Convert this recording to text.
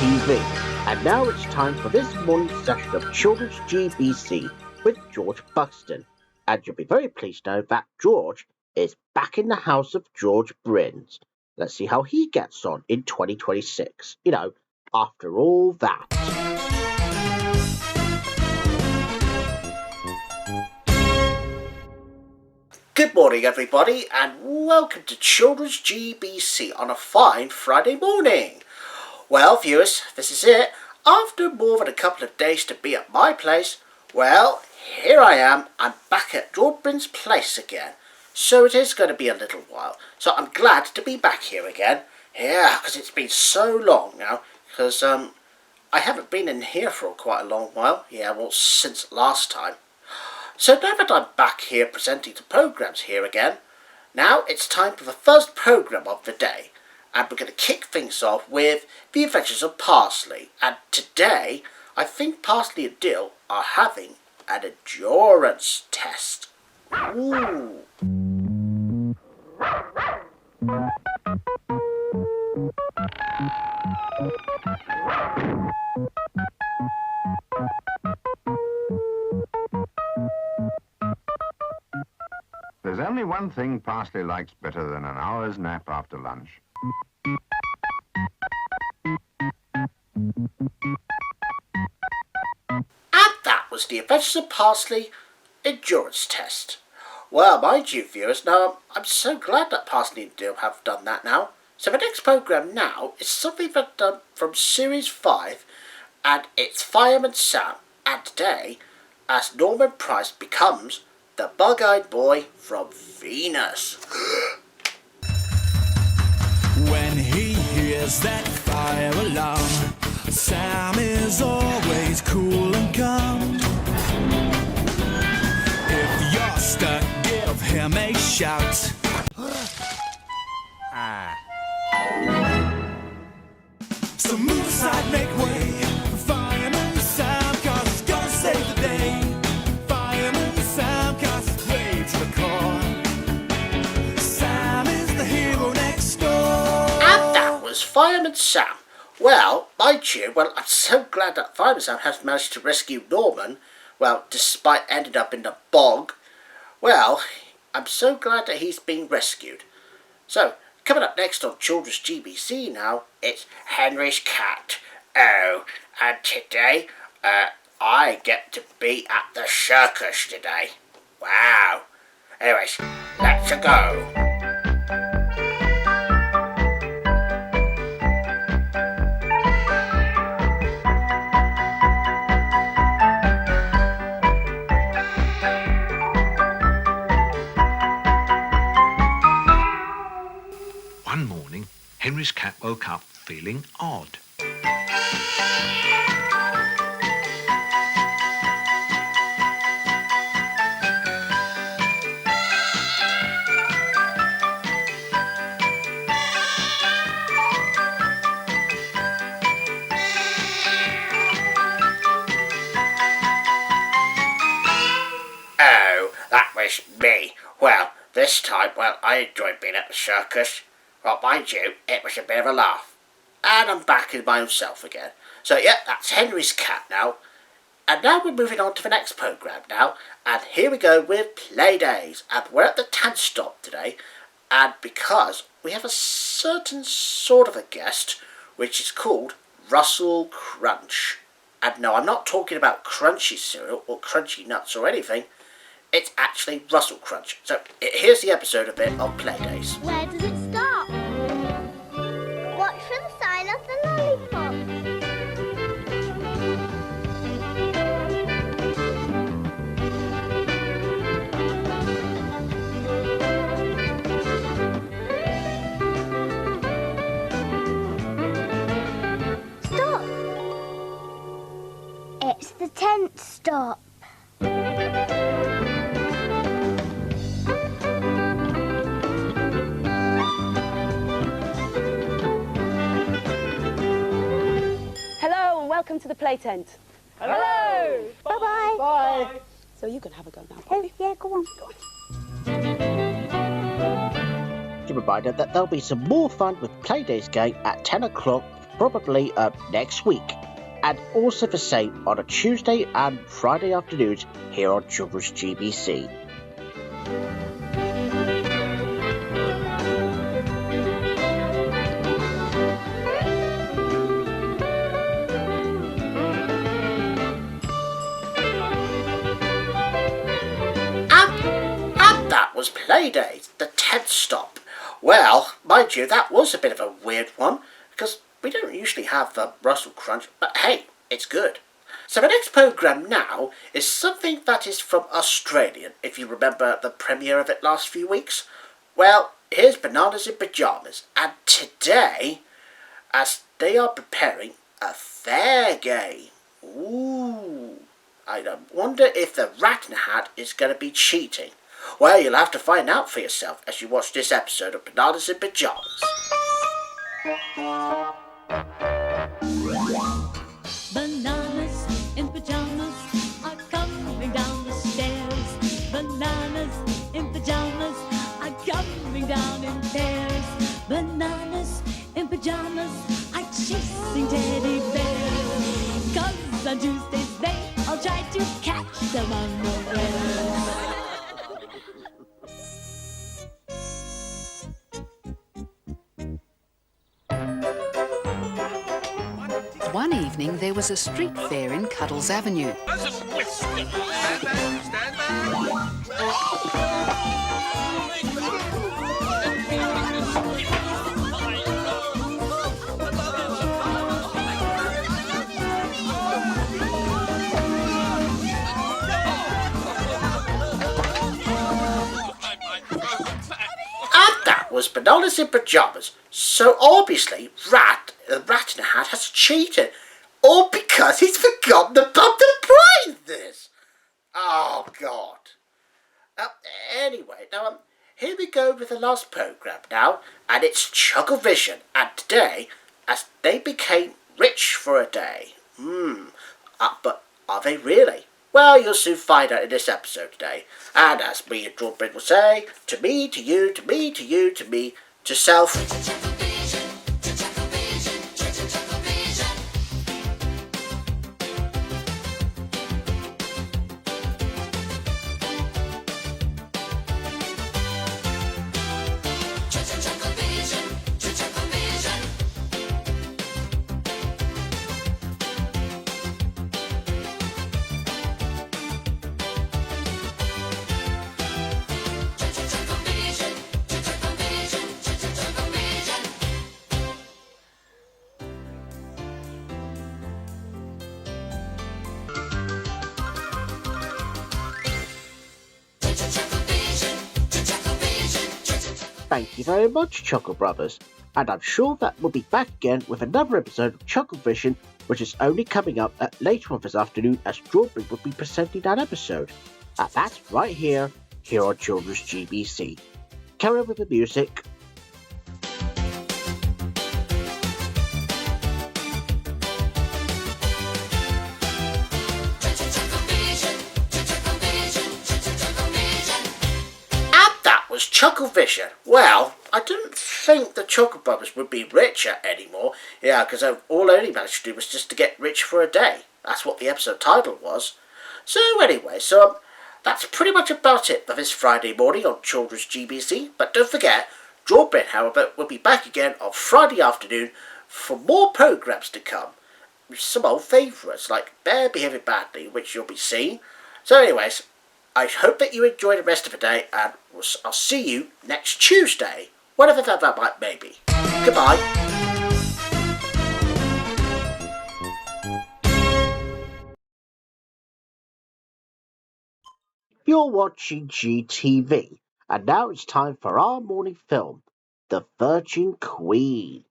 TV. And now it's time for this morning's session of Children's GBC with George Buxton. And you'll be very pleased to know that George is back in the house of George Brind. Let's see how he gets on in 2026. After all that. Good morning, everybody, and welcome to Children's GBC on a fine Friday morning. Well, viewers, this is it. After more than a couple of days to be at my place, well, here I am. I'm back at George Brind's place again. So it is going to be a little while. So I'm glad to be back here again. Yeah, because it's been so long now. Because I haven't been in here for quite a long while. Yeah, well, since last time. So now that I'm back here presenting the programmes here again, now it's time for the first programme of the day. And we're going to kick things off with The Adventures of Parsley. And today, I think Parsley and Dill are having an endurance test. Ooh. There's only one thing Parsley likes better than an hour's nap after lunch. And that was The Adventures of Parsley endurance test. Well, mind you, viewers, now I'm so glad that Parsley and Dill have done that now. So the next programme now is something that's done from Series 5, and it's Fireman Sam. And today, as Norman Price becomes the bug-eyed boy from Venus. When he hears that fire alarm, Sam is always cool and calm. If you're stuck, give him a shout. So move aside, make way for Fireman Sam, 'cause he's gonna save the day. Fireman Sam, 'cause he's brave to the core. Sam is the hero next door. And that was Fireman Sam. Well, mind you, I'm so glad that Fireman Sam has managed to rescue Norman, despite ending up in the bog. Well, I'm so glad that he's been rescued. So, coming up next on Children's GBC now, it's Henry's Cat. Oh, and today, I get to be at the circus today. Wow. Anyways, let's go. One morning, Henry's cat woke up feeling odd. Oh, that was me. Well, this time, I enjoyed being at the circus. Well, mind you, it was a bit of a laugh. And I'm back in my own self again. So, yeah, that's Henry's Cat now. And now we're moving on to the next programme now. And here we go with Play Days. And we're at the 10th stop today. And because we have a certain sort of a guest, which is called Russell Crunch. And no, I'm not talking about crunchy cereal or crunchy nuts or anything. It's actually Russell Crunch. So, here's the episode of it on Play Days. Where does it stop? Watch for the sign of the lollipop. Stop! It's the 10th stop. Welcome to the play tent. Hello! Bye-bye. Bye. So you can have a go now, Poppy. Yeah, go on. To remind you that there'll be some more fun with Playdays game at 10 o'clock probably next week. And also the same on a Tuesday and Friday afternoons here on Children's GBC. And that was Playdate, the 10th stop. Well, mind you, that was a bit of a weird one, because we don't usually have the Russell Crunch, but hey, it's good. So the next programme now is something that is from Australia, if you remember the premiere of it last few weeks. Well, here's Bananas in Pyjamas, and today, as they are preparing a fair game. Ooh, I wonder if the Rat in the Hat is going to be cheating. Well, you'll have to find out for yourself as you watch this episode of Bananas in Pyjamas. Bananas in pajamas are coming down the stairs. Bananas in pajamas are coming down in pairs. Bananas in pajamas are chasing teddy bears. 'Cause on Tuesdays they all try to catch them unawares. One evening there was a street fair in Cuddles Avenue. Was Bananas in Pyjamas. So obviously, the Rat in the Hat has cheated. All because he's forgotten about the prizes. Oh, God. Anyway, now, here we go with the last programme now, and it's Chucklevision. And today, as they became rich for a day. But are they really? Well, you'll soon find out in this episode today. And as me and George Brind will say, to me, to you, to me, to you, to me, to self. Thank you very much, Chuckle Brothers, and I'm sure that we'll be back again with another episode of Chucklevision, which is only coming up later on this afternoon as Strawberry will be presenting that episode. And that's right here on Children's GBC. Carry on with the music. Chucklevision. Well, I didn't think the Chuckle Brothers would be richer anymore. Yeah, because all I only managed to do was just to get rich for a day. That's what the episode title was. So anyway, that's pretty much about it for this Friday morning on Children's GBC. But don't forget, George Brind, however, will be back again on Friday afternoon for more programmes to come. With some old favourites like Bear Behaving Badly, which you'll be seeing. So anyways, I hope that you enjoy the rest of the day, and I'll see you next Tuesday, whatever that might be. Goodbye. You're watching GTV, and now it's time for our morning film, The Virgin Queen.